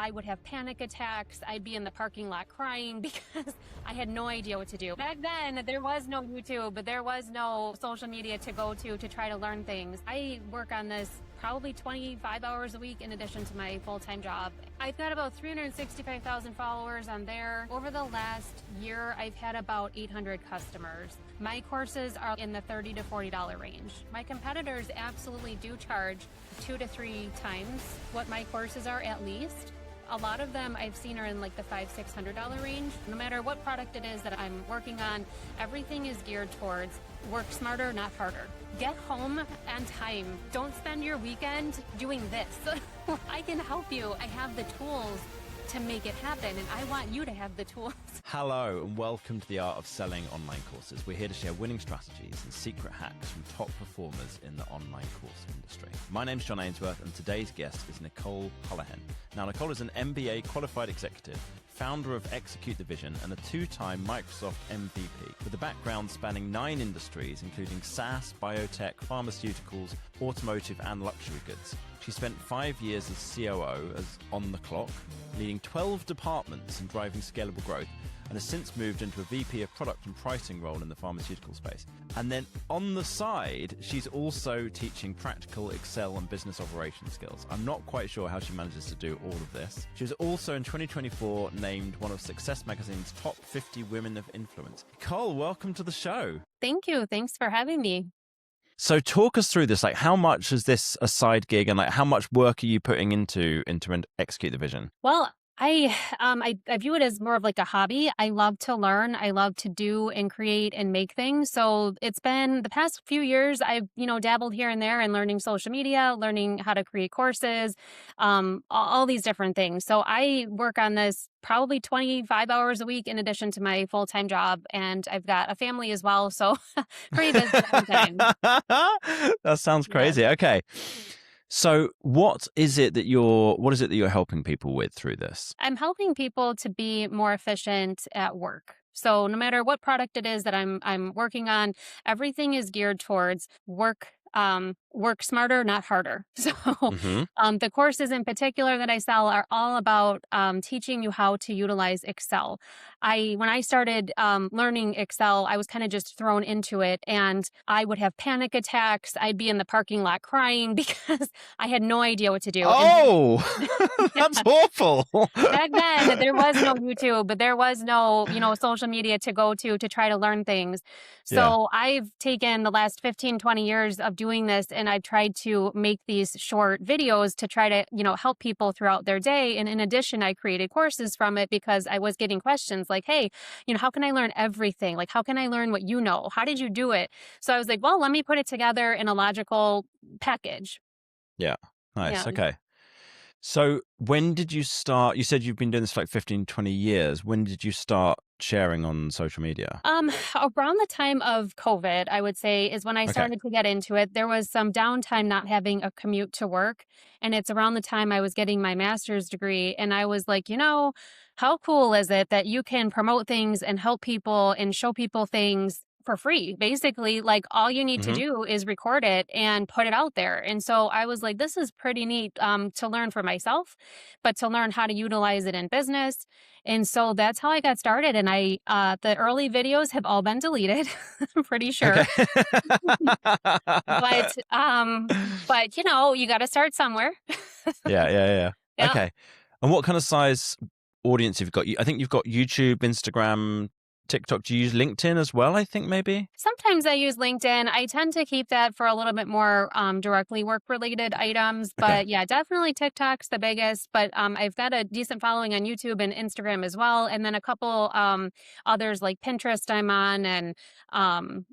I would have panic attacks. I'd be in the parking lot crying because I had no idea what to do. Back then, there was no YouTube, but there was no social media to go to try to learn things. I work on this probably 25 hours a week in addition to my full-time job. I've got about 365,000 followers on there. Over the last year, I've had about 800 customers. My courses are in the $30 to $40 range. My competitors absolutely do charge 2 to 3 times what my courses are at least. A lot of them I've seen are in like the $500-600 range. No matter what product it is that I'm working on, everything is geared towards work smarter, not harder. Get home on time. Don't spend your weekend doing this. I can help you. I have the tools to make it happen, and I want you to have the tools. Hello and welcome to the Art of Selling online courses. We're here to share winning strategies and secret hacks from top performers in the online course industry. My name's John Ainsworth and today's guest is Nicole Hullihen. Now, Nicole is an MBA qualified executive, founder of Execute the Vision and a 2-time Microsoft MVP with a background spanning 9 industries including SaaS, biotech, pharmaceuticals, automotive and luxury goods. She spent 5 years as COO, as on the clock, leading 12 departments and driving scalable growth, and has since moved into a VP of product and pricing role in the pharmaceutical space. And then on the side, she's also teaching practical Excel and business operations skills. I'm not quite sure how she manages to do all of this. She was also in 2024 named one of Success Magazine's top 50 women of influence. Nicole, welcome to the show. Thank you. Thanks for having me. So talk us through this. Like, how much is this a side gig, and like, how much work are you putting into Execute the Vision? Well, I view it as more of like a hobby. I love to learn. I love to do and create and make things. So it's been the past few years I've, dabbled here and there in learning social media, learning how to create courses, all these different things. So I work on this probably 25 hours a week in addition to my full-time job. And I've got a family as well. So pretty busy all the time. That sounds crazy. Yeah. Okay. So what is it that you're helping people with through this? I'm helping people to be more efficient at work. So no matter what product it is that I'm working on, everything is geared towards work smarter, not harder. So the courses in particular that I sell are all about teaching you how to utilize Excel. When I started learning Excel, I was kind of just thrown into it, and I would have panic attacks. I'd be in the parking lot crying because I had no idea what to do. Oh, that's awful. Back then, there was no YouTube, but there was no, social media to go to try to learn things. So I've taken the last 15, 20 years of doing this, and I've tried to make these short videos to try to, help people throughout their day. And in addition, I created courses from it because I was getting questions like, hey, how can I learn everything? Like, how can I learn what you know? How did you do it? So I was like, well, let me put it together in a logical package. Yeah. Nice. Yeah. Okay. So when did you start? You said you've been doing this for like 15, 20 years. When did you start sharing on social media? Around the time of COVID, I would say, is when I started to get into it. There was some downtime not having a commute to work. And it's around the time I was getting my master's degree. And I was like, how cool is it that you can promote things and help people and show people things for free? Basically, like all you need to do is record it and put it out there. And so I was like, this is pretty neat to learn for myself, but to learn how to utilize it in business. And so that's how I got started. And the early videos have all been deleted, I'm pretty sure. Okay. But you got to start somewhere. Yeah. Okay. And what kind of size audience you've got? I think you've got YouTube, Instagram, TikTok. Do you use LinkedIn as well, I think, maybe? Sometimes I use LinkedIn. I tend to keep that for a little bit more directly work-related items. But yeah, definitely TikTok's the biggest. But I've got a decent following on YouTube and Instagram as well. And then a couple others like Pinterest I'm on, and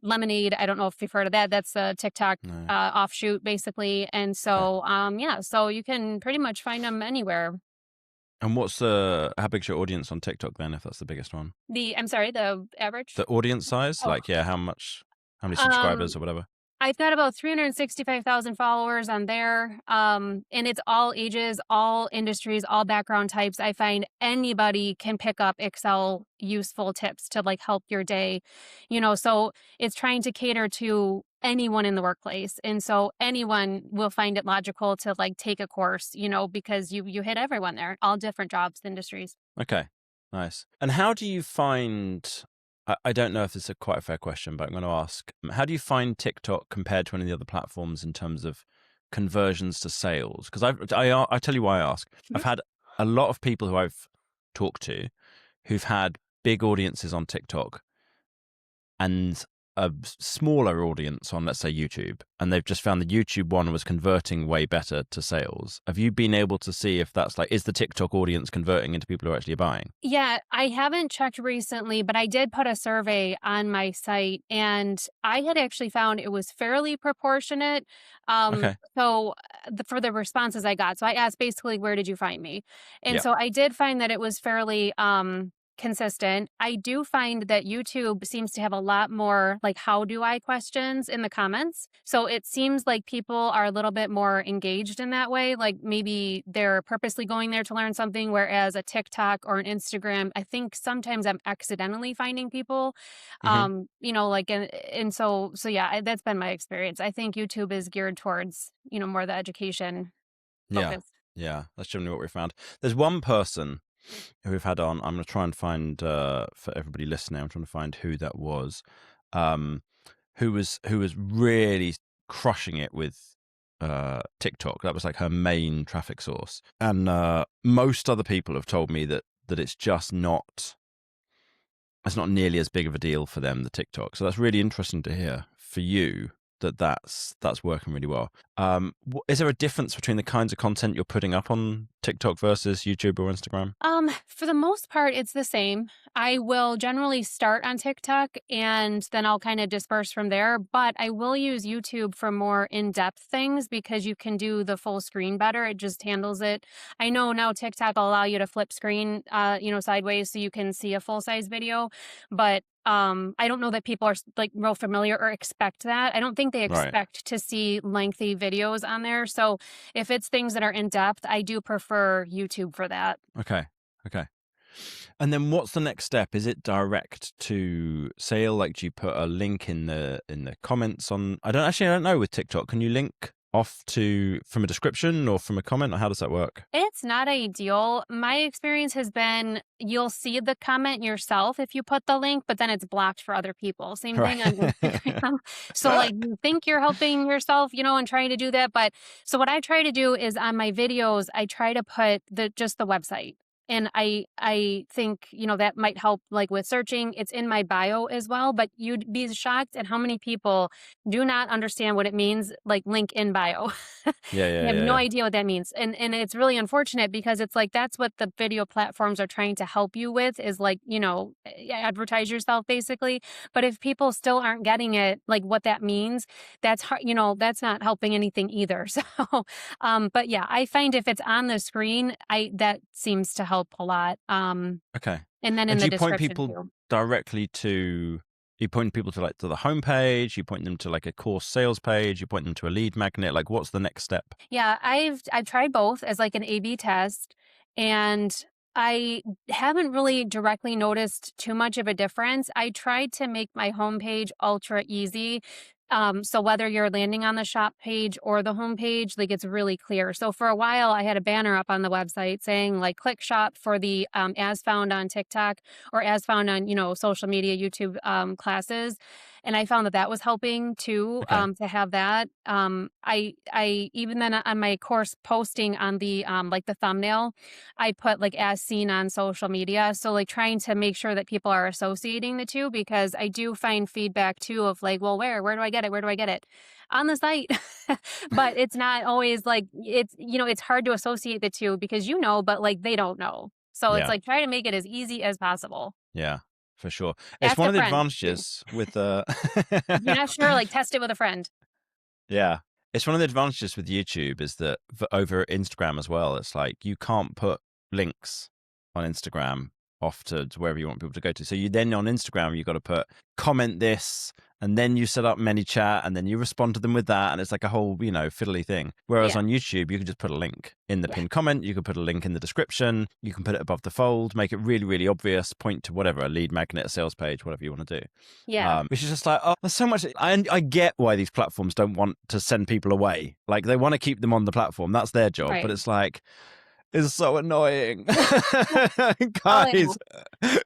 Lemonade. I don't know if you've heard of that. That's a TikTok offshoot, basically. And so, so you can pretty much find them anywhere. And how big's your audience on TikTok then, if that's the biggest one? The average? The audience size? Like, how many subscribers or whatever? I've got about 365,000 followers on there. And it's all ages, all industries, all background types. I find anybody can pick up Excel useful tips to like help your day, so it's trying to cater to anyone in the workplace. And so anyone will find it logical to like take a course, because you hit everyone there, all different jobs, industries. Okay, nice. And how do you find? I don't know if this is quite a fair question, but I'm going to ask: how do you find TikTok compared to any of the other platforms in terms of conversions to sales? Because I tell you why I ask. I've had a lot of people who I've talked to who've had big audiences on TikTok and a smaller audience on, let's say, YouTube, and they've just found the YouTube one was converting way better to sales. Have you been able to see if that's like, is the TikTok audience converting into people who are actually buying? Yeah, I haven't checked recently, but I did put a survey on my site and I had actually found it was fairly proportionate. Okay. So for the responses I got, so I asked basically, where did you find me? And Yeah. so I did find that it was fairly consistent. I do find that YouTube seems to have a lot more like how do I questions in the comments. So it seems like people are a little bit more engaged in that way. Like maybe they're purposely going there to learn something, whereas a TikTok or an Instagram, I think sometimes I'm accidentally finding people, Hmm. like, and so yeah, that's been my experience. I think YouTube is geared towards, more the education Yeah. focus. Yeah. That's generally what we found. There's one person who we've had on. I'm going to try and find, for everybody listening, I'm trying to find who that was, um, who was really crushing it with TikTok. That was like her main traffic source. And most other people have told me that it's not nearly as big of a deal for them, the TikTok. So that's really interesting to hear for you that's working really well. Is there a difference between the kinds of content you're putting up on TikTok versus YouTube or Instagram? For the most part, it's the same. I will generally start on TikTok and then I'll kind of disperse from there. But I will use YouTube for more in-depth things because you can do the full screen better. It just handles it. I know now TikTok will allow you to flip screen, sideways so you can see a full-size video. But I don't know that people are like real familiar or expect that. I don't think they Right. expect to see lengthy videos on there. So if it's things that are in depth, I do prefer YouTube for that. Okay. Okay. And then what's the next step? Is it direct to sale? Like, do you put a link in the comments on? I don't know with TikTok. Can you link off to from a description or from a comment, or how does that work? It's not ideal. My experience has been you'll see the comment yourself if you put the link, but then it's blocked for other people. Same thing on Right. Instagram. So like you think you're helping yourself, and trying to do that. But so what I try to do is on my videos, I try to put just the website. And I think, that might help like with searching. It's in my bio as well, but you'd be shocked at how many people do not understand what it means, like link in bio. Yeah, They yeah, have yeah, no yeah. idea what that means. And it's really unfortunate because it's like that's what the video platforms are trying to help you with is like, advertise yourself basically. But if people still aren't getting it, like what that means, that's hard, that's not helping anything either. So but yeah, I find if it's on the screen, that seems to help a lot. Okay. And then in And do the you point description people too. directly to? You point people to like to the homepage. You point them to like a course sales page. You point them to a lead magnet. Like, what's the next step? Yeah, I've tried both as like an A/B test, and I haven't really directly noticed too much of a difference. I tried to make my homepage ultra easy. So whether you're landing on the shop page or the homepage, like it's really clear. So for a while, I had a banner up on the website saying like click shop for the as found on TikTok or as found on social media YouTube classes, and I found that was helping too Okay. to have that. I even then on my course posting on the like the thumbnail, I put like as seen on social media. So like trying to make sure that people are associating the two because I do find feedback too of like, well, where do I get it? Where do I get it? On the site. But it's not always like it's hard to associate the two because but like they don't know. So it's Yeah. like try to make it as easy as possible. Yeah. For sure. It's Ask one a of the friend. advantages with If you're not sure, like test it with a friend. yeah. It's one of the advantages with YouTube is that over Instagram as well, it's like you can't put links on Instagram off to wherever you want people to go to. So you then on Instagram, you've got to put comment this and then you set up ManyChat, and then you respond to them with that, and it's like a whole, fiddly thing. Whereas Yeah. on YouTube, you can just put a link in the Yeah. pinned comment, you can put a link in the description, you can put it above the fold, make it really, really obvious, point to whatever, a lead magnet, a sales page, whatever you want to do. Yeah. Which is just like, oh, there's so much. I get why these platforms don't want to send people away. Like, they want to keep them on the platform. That's their job. Right. But it's like, it's so annoying. Oh, I Guys,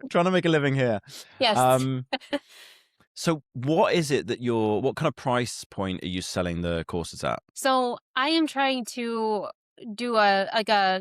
trying to make a living here. Yes. So what is it that what kind of price point are you selling the courses at? So I am trying to do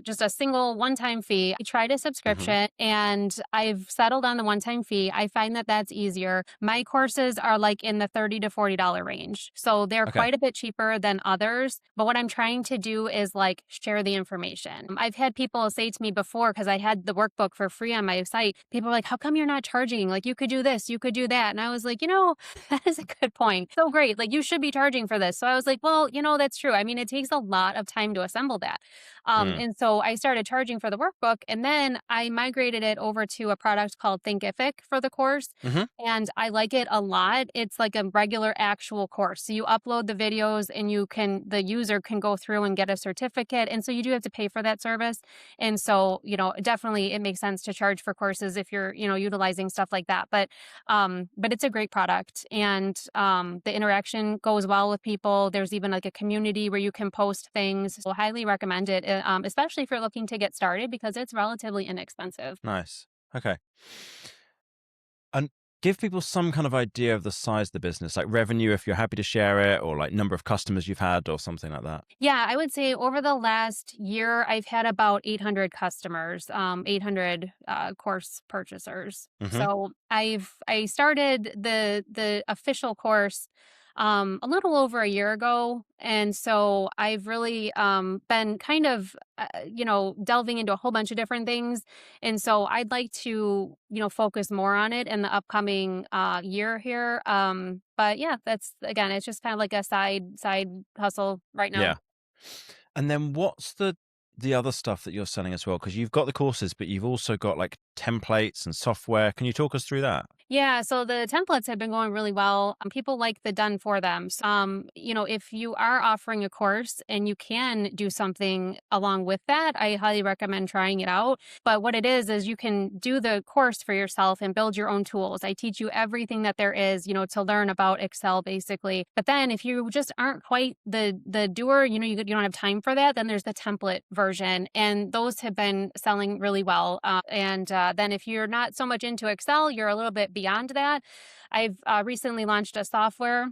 just a single one-time fee. I tried a Hmm. subscription and I've settled on the one-time fee. I find that that's easier. My courses are like in the $30 to $40 range. So they're Okay. quite a bit cheaper than others. But what I'm trying to do is like share the information. I've had people say to me before, because I had the workbook for free on my site, people are like, how come you're not charging? Like, you could do this, you could do that. And I was like, that is a good point. So great. Like, you should be charging for this. So I was like, well, that's true. I mean, it takes a lot of time to assemble that. Mm. And so I started charging for the workbook, and then I migrated it over to a product called Thinkific for the course. Hmm. And I like it a lot. It's like a regular actual course. So you upload the videos and the user can go through and get a certificate. And so you do have to pay for that service. And so, definitely it makes sense to charge for courses if you're, utilizing stuff like that. But it's a great product, and the interaction goes well with people. There's even like a community where you can post things. So highly recommend it, especially if you're looking to get started, because it's relatively inexpensive. Nice. Okay. And give people some kind of idea of the size of the business, like revenue, if you're happy to share it, or like number of customers you've had or something like that. Yeah, I would say over the last year, I've had about 800 customers, 800 course purchasers. Hmm. So I started the official course a little over a year ago, and so I've really been kind of delving into a whole bunch of different things, and so I'd like to focus more on it in the upcoming year here. But yeah, that's, again, it's just kind of like a side hustle right now. Yeah. And then what's the other stuff that you're selling as well? Because you've got the courses, but you've also got like templates and software. Can you talk us through that? Yeah, so the templates have been going really well. People like the done for them. So, if you are offering a course and you can do something along with that, I highly recommend trying it out. But what it is you can do the course for yourself and build your own tools. I teach you everything that there is, to learn about Excel basically. But then if you just aren't quite the doer, you don't have time for that, then there's the template version, and those have been selling really well. And then if you're not so much into Excel, you're a little bit beyond that. I've recently launched a software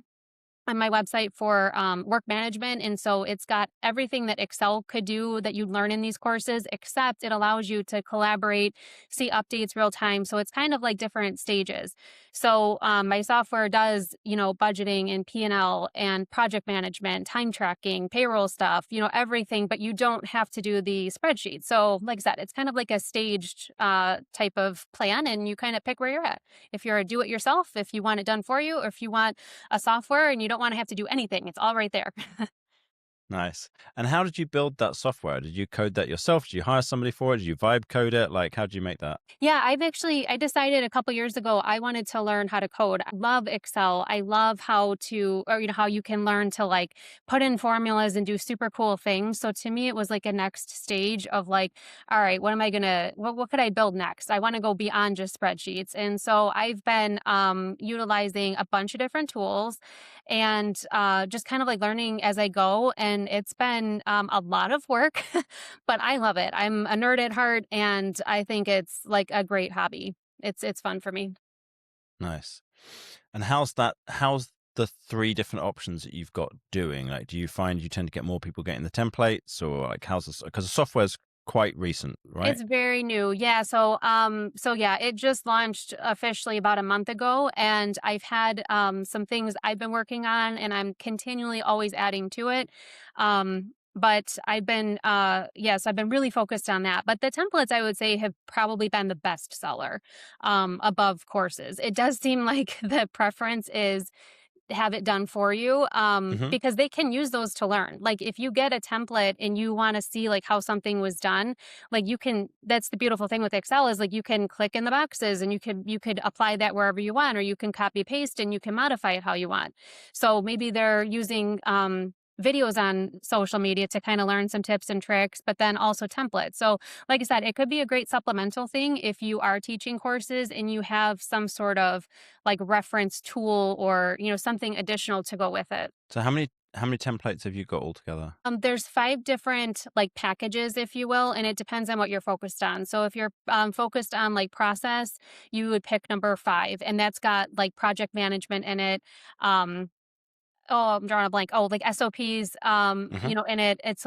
on my website for work management. And so it's got everything that Excel could do that you learn in these courses, except it allows you to collaborate, see updates real time. So it's kind of like different stages. So my software does, budgeting and P&L and project management, time tracking, payroll stuff, everything, but you don't have to do the spreadsheet. So like I said, it's kind of like a staged type of plan, and you kind of pick where you're at. If you're a do it yourself, if you want it done for you, or if you want a software and you don't want to have to do anything. It's all right there. Nice. And how did you build that software? Did you code that yourself? Did you hire somebody for it? Did you vibe code it? Like, how did you make that? Yeah, I decided a couple years ago I wanted to learn how to code. I love Excel. I love how you can learn to like put in formulas and do super cool things. So to me, it was like a next stage of like, all right, what could I build next? I want to go beyond just spreadsheets. And so I've been utilizing a bunch of different tools and just kind of like learning as I go. And it's been a lot of work, but I love it. I'm a nerd at heart, and I think it's like a great hobby. It's fun for me. Nice. And how's the three different options that you've got doing? Like, do you find you tend to get more people getting the templates, or like how's this? Because the software's quite recent, right? It's very new. Yeah. So yeah, it just launched officially about a month ago, and I've had some things I've been working on, and I'm continually always adding to it. But I've been I've been really focused on that. But the templates, I would say, have probably been the best seller above courses. It does seem like the preference is have it done for you, Hmm. because they can use those to learn. Like if you get a template and you want to see like how something was done, like you can, that's the beautiful thing with Excel is like you can click in the boxes and you could apply that wherever you want, or you can copy paste and you can modify it how you want. So maybe they're using videos on social media to kind of learn some tips and tricks, but then also templates. So like I said, it could be a great supplemental thing if you are teaching courses and you have some sort of like reference tool or, something additional to go with it. So how many templates have you got altogether? There's 5 different like packages, if you will, and it depends on what you're focused on. So if you're focused on like process, you would pick number 5, and that's got like project management in it. Um, Oh, I'm drawing a blank. Oh, like SOPs, Hmm. in it. It's,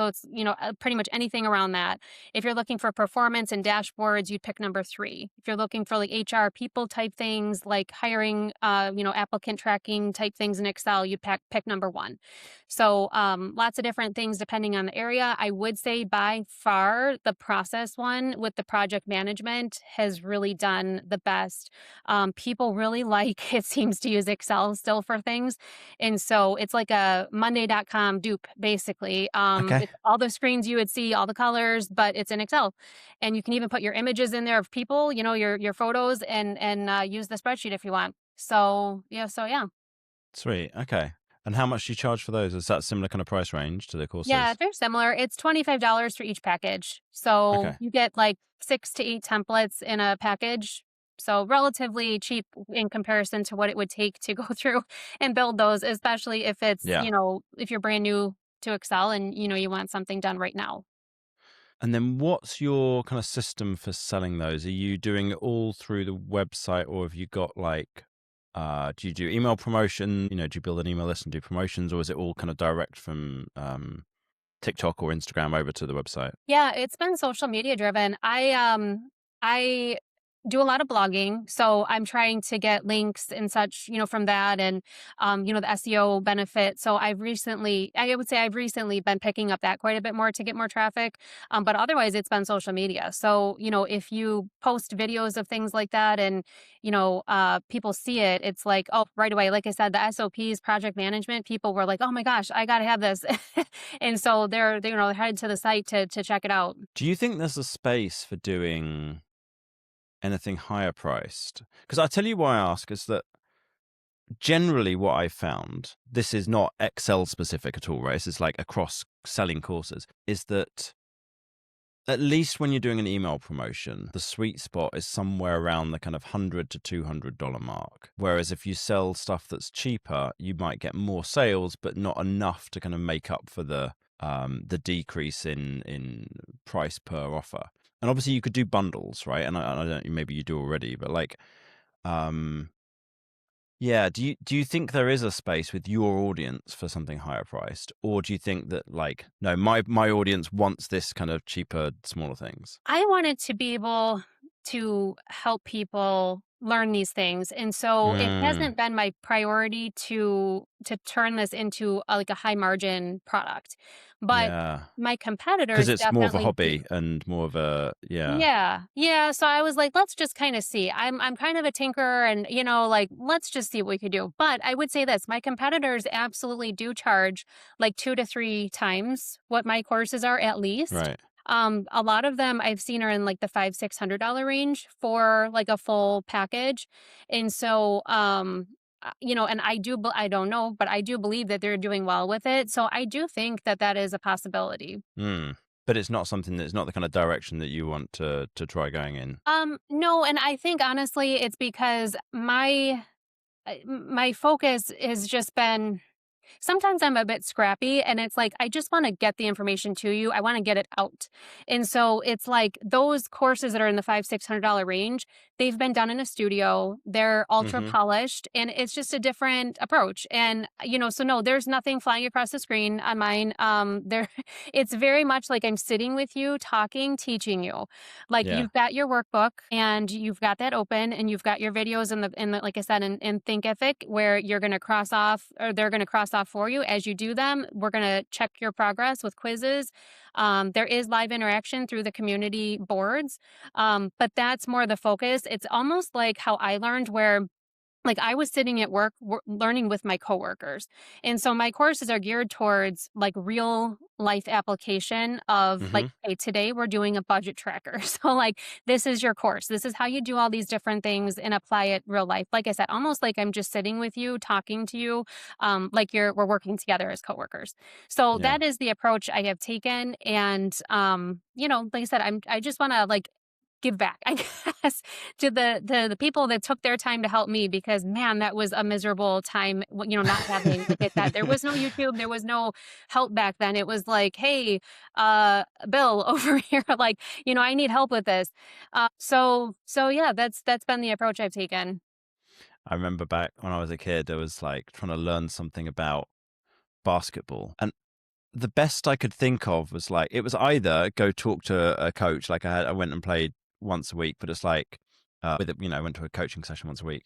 pretty much anything around that. If you're looking for performance and dashboards, you'd pick number 3. If you're looking for like HR people type things, like hiring, applicant tracking type things in Excel, you'd pick number 1. So, lots of different things depending on the area. I would say by far the process one with the project management has really done the best. People really like, it seems, to use Excel still for things, and so it's like a Monday.com dupe, basically. Okay. It's all the screens you would see, all the colors, but it's in Excel. And you can even put your images in there of people, your photos, and use the spreadsheet if you want. So yeah. Sweet. Okay. And how much do you charge for those? Is that similar kind of price range to the Yeah, courses? they're similar. It's $25 for each package. So Okay. you get like 6 to 8 templates in a package. So relatively cheap in comparison to what it would take to go through and build those, especially if it's, Yeah. if you're brand new to Excel and you want something done right now. And then what's your kind of system for selling those? Are you doing it all through the website, or have you got like do you do email promotion? Do you build an email list and do promotions, or is it all kind of direct from TikTok or Instagram over to the website? Yeah, it's been social media driven. I do a lot of blogging, so I'm trying to get links and such, from that, and the SEO benefit. So I would say I've recently been picking up that quite a bit more to get more traffic. But otherwise it's been social media. So, if you post videos of things like that and, people see it, it's like, oh, right away. Like I said, the SOPs, project management, people were like, oh my gosh, I gotta have this. And so they're headed to the site to check it out. Do you think there's a space for doing anything higher priced? Because I tell you why I ask is that generally what I found, this is not Excel specific at all, right? This is like across selling courses, is that at least when you're doing an email promotion, the sweet spot is somewhere around the kind of $100 to $200 mark. Whereas if you sell stuff that's cheaper, you might get more sales, but not enough to kind of make up for the decrease in price per offer. And obviously you could do bundles, right? And I don't, maybe you do already, but like, um, yeah. Do you think there is a space with your audience for something higher priced, or do you think that like no, my audience wants this kind of cheaper, smaller things? I wanted to be able to help people learn these things. And so it Mm, hasn't been my priority to turn this into like a high margin product. But yeah, my because competitors it's more of a definitely do. hobby and more of a yeah, Yeah. Yeah. So I was like, let's just kind of see. I'm kind of a tinkerer and like let's just see what we could do. But I would say this, my competitors absolutely do charge like 2 to 3 times what my courses are at least. right. A lot of them I've seen are in like the $500-$600 range for like a full package. And so and I don't know, but I do believe that they're doing well with it. So I do think that that is a possibility. Mm. But it's not something that's not the kind of direction that you want to try going in. No, and I think honestly it's because my focus has just been, sometimes I'm a bit scrappy and it's like I just want to get the information to you. I want to get it out. And so it's like those courses that are in the $500-$600 range, they've been done in a studio. They're ultra Hmm. polished and it's just a different approach. And so no, there's nothing flying across the screen on mine. There it's very much like I'm sitting with you, talking, teaching you. Like Yeah. you've got your workbook and you've got that open and you've got your videos in the like I said in Thinkific where you're going to cross off, or they're going to cross off for you as you do them. We're going to check your progress with quizzes. There is live interaction through the community boards, but that's more the focus. It's almost like how I learned, where like I was sitting at work learning with my coworkers. And so my courses are geared towards like real life application of like, Hmm. hey, today we're doing a budget tracker. So like this is your course. This is how you do all these different things and apply it real life. Like I said, almost like I'm just sitting with you, talking to you, like we're working together as coworkers. So Yeah. that is the approach I have taken. And like I said, I just want to like give back, I guess, to the people that took their time to help me because man, that was a miserable time, not having, like I said, there was no YouTube, there was no help back then. It was like, hey, Bill over here, like, I need help with this. So yeah, that's been the approach I've taken. I remember back when I was a kid, I was like trying to learn something about basketball. And the best I could think of was like, it was either go talk to a coach. Like I went and played once a week, but it's like, I went to a coaching session once a week.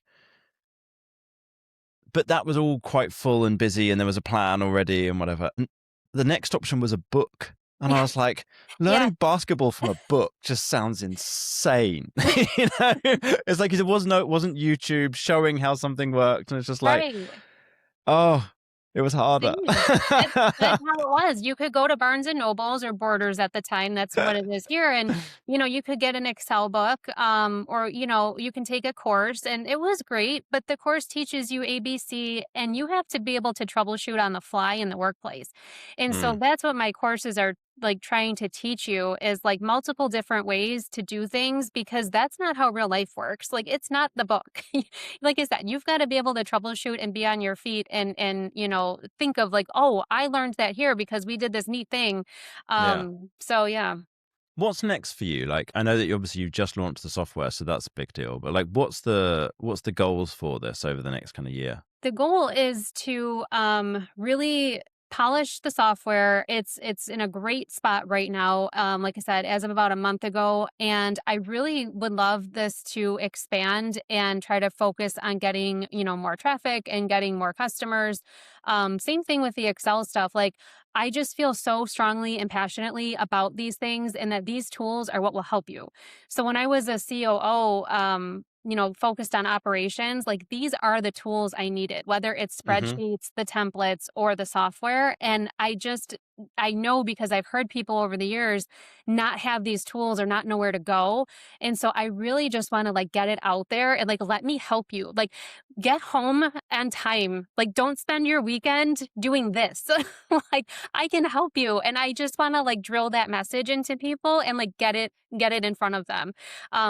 But that was all quite full and busy, and there was a plan already and whatever. And the next option was a book. And I was like, Yeah, learning basketball from a book just sounds insane. It's like it wasn't YouTube showing how something worked. And it's just like, right. oh, it was harder. Same. That's how it was. You could go to Barnes& and Nobles or Borders at the time, that's what it is here, and, you could get an Excel book, or, you can take a course, and it was great, but the course teaches you ABC, and you have to be able to troubleshoot on the fly in the workplace. And so Mm, that's what my courses are, like, trying to teach you is, like, multiple different ways to do things because that's not how real life works. Like, it's not the book. Like I said, you've got to be able to troubleshoot and be on your feet and think of like, oh, I learned that here because we did this neat thing. yeah. So yeah. What's next for you? Like, I know that you've just launched the software, so that's a big deal. But like, what's the goals for this over the next kind of year? The goal is to really polish the software. It's in a great spot right now. Like I said, as of about a month ago, and I really would love this to expand and try to focus on getting more traffic and getting more customers. Same thing with the Excel stuff. Like I just feel so strongly and passionately about these things, and that these tools are what will help you. So when I was a COO, focused on operations, like these are the tools I needed, whether it's Hmm. spreadsheets, the templates, or the software. And I know because I've heard people over the years not have these tools or not know where to go. And so I really just want to like get it out there and like, let me help you. Like, get home on time. Like, don't spend your weekend doing this. Like, I can help you. And I just want to like drill that message into people and like get it in front of them.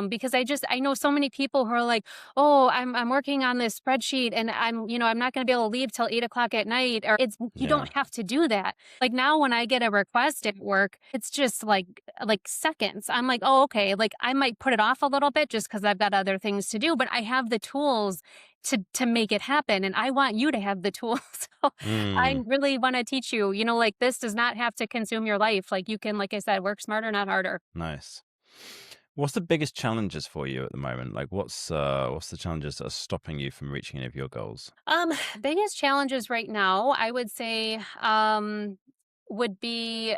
Because I know so many people who are like, oh, I'm working on this spreadsheet and I'm not going to be able to leave till 8 o'clock at night. Or you Yeah. don't have to do that. Like now when I get a request at work, it's just like seconds. I'm like, oh, okay. Like I might put it off a little bit just because I've got other things to do, but I have the tools to make it happen. And I want you to have the tools. So I Mm, really want to teach you, like this does not have to consume your life. Like you can, like I said, work smarter, not harder. nice. What's the biggest challenges for you at the moment? Like, what's the challenges that are stopping you from reaching any of your goals? Um, Biggest challenges right now, I would say, would be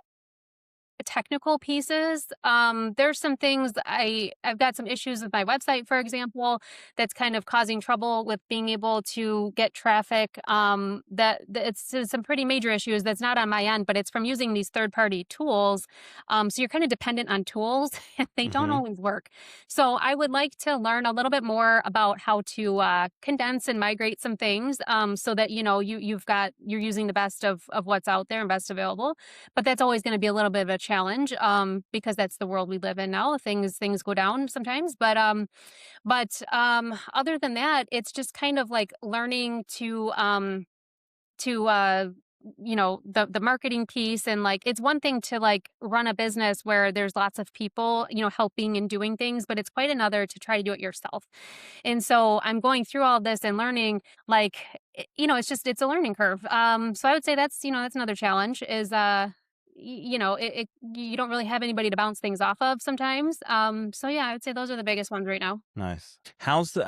technical pieces. There's some things I've got some issues with my website, for example, that's kind of causing trouble with being able to get traffic. That it's some pretty major issues that's not on my end, but it's from using these third-party tools. So you're kind of dependent on tools, and they don't Hmm. always work. So I would like to learn a little bit more about how to condense and migrate some things, so that you're using the best of what's out there and best available. But that's always going to be a little bit of a challenge, because that's the world we live in now. Things go down sometimes, but other than that, it's just kind of like learning to the marketing piece. And like it's one thing to like run a business where there's lots of people helping and doing things, but it's quite another to try to do it yourself. And so I'm going through all this and learning, like, it's a learning curve. So I would say that's another challenge is, you don't really have anybody to bounce things off of sometimes. So yeah, I would say those are the biggest ones right now. Nice. How's it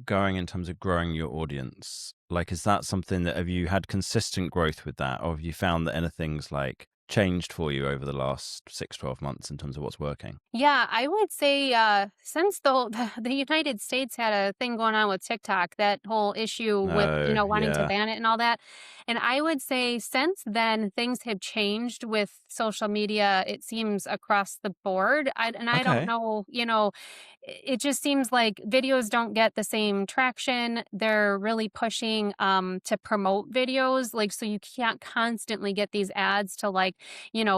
going in terms of growing your audience? Like, is that something that have you had consistent growth with that, or have you found that anything's like changed for you over the last 6, 12 months in terms of what's working? Yeah, I would say since the United States had a thing going on with TikTok, that whole issue with, Oh, wanting to yeah. ban it and all that. And I would say since then things have changed with social media, it seems across the board. I don't Okay. know, it just seems like videos don't get the same traction. They're really pushing to promote videos, like, so you can't constantly get these ads to, like,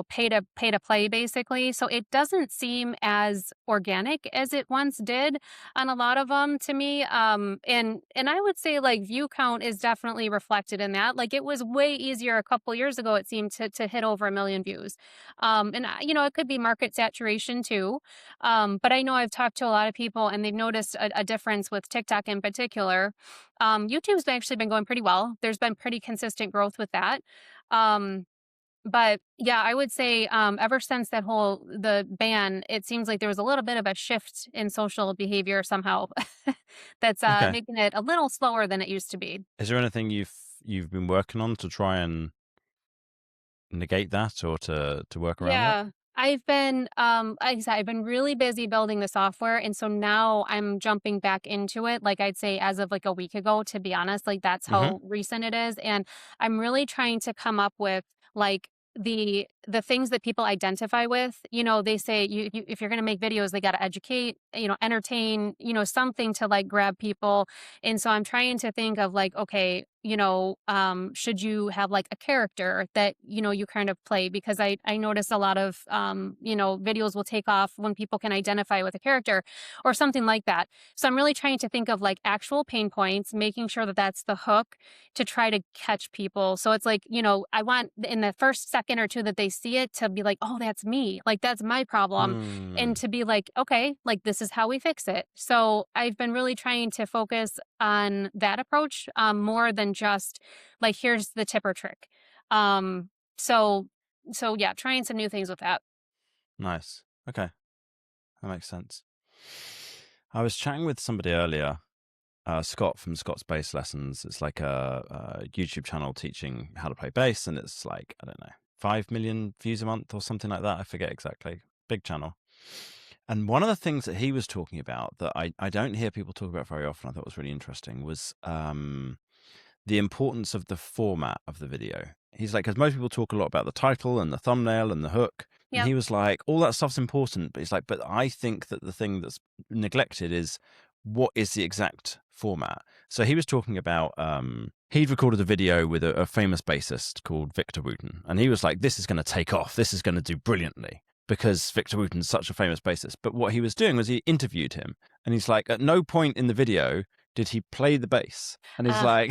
pay to play basically. So it doesn't seem as organic as it once did on a lot of them to me. And I would say like view count is definitely reflected in that. Like it was way easier a couple years ago, it seemed, to hit over 1 million views. It could be market saturation too. But I know I've talked to a lot of people and they've noticed a difference with TikTok in particular. YouTube's actually been going pretty well. There's been pretty consistent growth with that. Um, but yeah, I would say ever since the ban, it seems like there was a little bit of a shift in social behavior somehow that's Okay. making it a little slower than it used to be. Is there anything you've been working on to try and negate that or to work around that? Yeah. Like I said, I've been really busy building the software. And so now I'm jumping back into it. Like I'd say as of like a week ago, to be honest, like that's Hmm. how recent it is. And I'm really trying to come up with like the things that people identify with. They say if you're going to make videos, they got to educate, entertain, something to like grab people. And so I'm trying to think of like, okay, should you have like a character that, you kind of play? Because I notice a lot of, videos will take off when people can identify with a character or something like that. So I'm really trying to think of like actual pain points, making sure that that's the hook to try to catch people. So it's like, I want in the first second or two that they see it to be like, oh, that's me. Like, that's my problem. And Mm. to be like, okay, like, this is how we fix it. So I've been really trying to focus on that approach more than just like, here's the tip or trick. Um, so, so yeah, trying some new things with that. Nice. Okay. That makes sense. I was chatting with somebody earlier, Scott from Scott's Bass Lessons. It's like a YouTube channel teaching how to play bass, and it's like, I don't know, 5 million views a month or something like that. I forget exactly. Big channel. And one of the things that he was talking about that I don't hear people talk about very often, I thought was really interesting, was the importance of the format of the video. He's like, because most people talk a lot about the title and the thumbnail and the hook. And Yep. he was like, all that stuff's important. But he's like, but I think that the thing that's neglected is what is the exact format. So he was talking about, he'd recorded a video with a famous bassist called Victor Wooten. And he was like, this is going to take off. This is going to do brilliantly because Victor Wooten's such a famous bassist. But what he was doing was he interviewed him. And he's like, at no point in the video did he play the bass? And he's Uh, like,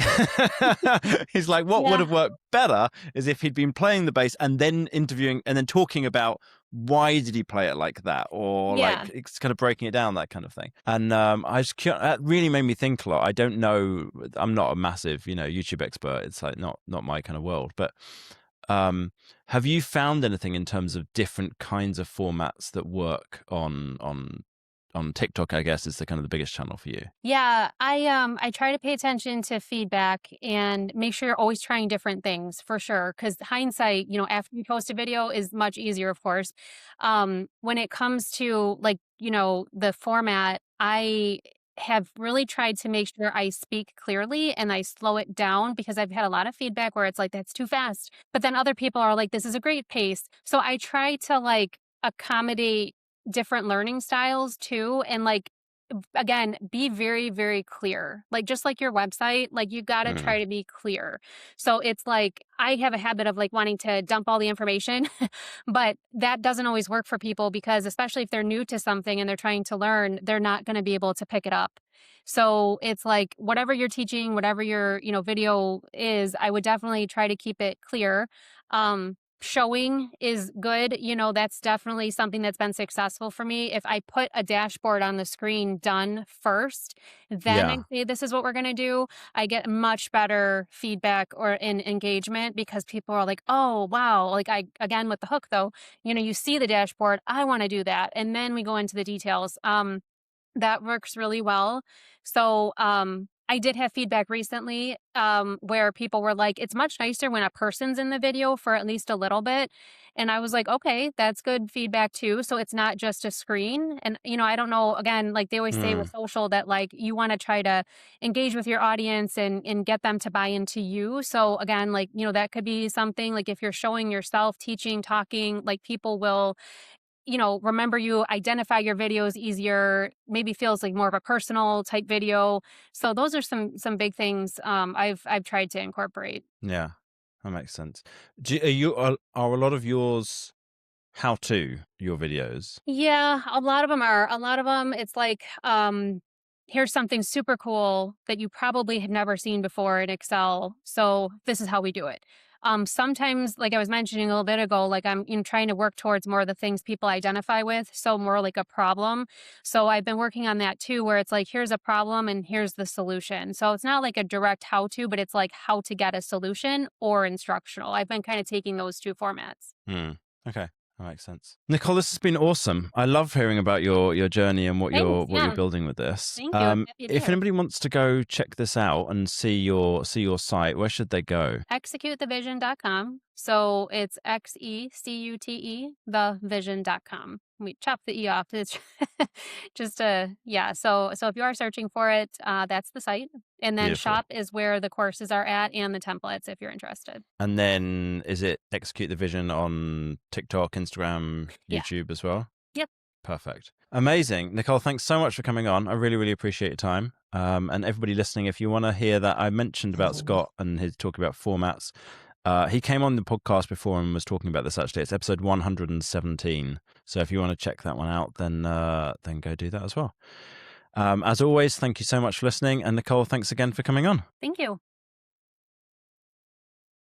he's like, what would yeah. have worked better is if he'd been playing the bass and then interviewing and then talking about why did he play it like that, or Yeah. like it's kind of breaking it down, that kind of thing. And that really made me think a lot. I don't know, I'm not a massive, YouTube expert. It's like not my kind of world, but have you found anything in terms of different kinds of formats that work on TikTok? I guess is the kind of the biggest channel for you. Yeah, I try to pay attention to feedback and make sure you're always trying different things for sure. Because hindsight, after you post a video is much easier, of course. When it comes to like, the format, I have really tried to make sure I speak clearly and I slow it down because I've had a lot of feedback where it's like, that's too fast. But then other people are like, this is a great pace. So I try to like accommodate different learning styles too. And like, again, be very, very clear. Like just like your website, like you got to Mm. try to be clear. So it's like I have a habit of like wanting to dump all the information, but that doesn't always work for people because especially if they're new to something and they're trying to learn, they're not going to be able to pick it up. So it's like whatever you're teaching, whatever your, video is, I would definitely try to keep it clear. Showing is good. That's definitely something that's been successful for me. If I put a dashboard on the screen done first, then I Yeah. say, this is what we're going to do. I get much better feedback or in engagement because people are like, oh, wow. Like again, with the hook though, you see the dashboard. I want to do that. And then we go into the details. That works really well. So, I did have feedback recently, where people were like, "It's much nicer when a person's in the video for at least a little bit." And I was like, "Okay, that's good feedback too. So it's not just a screen." And, I don't know, again, like they always say with Mm, social that like you want to try to engage with your audience and get them to buy into you. So again, like, that could be something like if you're showing yourself, teaching, talking, like people will remember you, identify your videos easier, maybe feels like more of a personal type video. So those are some big things I've tried to incorporate. yeah, that makes sense. Are a lot of yours your videos? Yeah, a lot of them are. A lot of them, it's like, here's something super cool that you probably have never seen before in Excel. So this is how we do it. Sometimes, like I was mentioning a little bit ago, like I'm trying to work towards more of the things people identify with. So more like a problem. So I've been working on that too, where it's like, here's a problem and here's the solution. So it's not like a direct how to, but it's like how to get a solution or instructional. I've been kind of taking those two formats. Hmm. Okay. That makes sense. Nicole, this has been awesome. I love hearing about your journey and Thanks. what you're Yeah. building with this. Thank you. I'm happy to do If it. anybody wants to go check this out and see your site, where should they go? Executethevision.com. So it's Xecute, thevision.com. We chop the E off. It's just yeah. So if you are searching for it, that's the site. And then Beautiful. shop is where the courses are at and the templates if you're interested. And then is it Execute the Vision on TikTok, Instagram, Yeah. YouTube as well? Yep. Perfect. Amazing. Nicole, thanks so much for coming on. I really, really appreciate your time. And everybody listening, if you want to hear that I mentioned about Scott and his talk about formats, he came on the podcast before and was talking about this actually. It's episode 117. So if you want to check that one out, then go do that as well. As always, thank you so much for listening. And Nicole, thanks again for coming on. Thank you.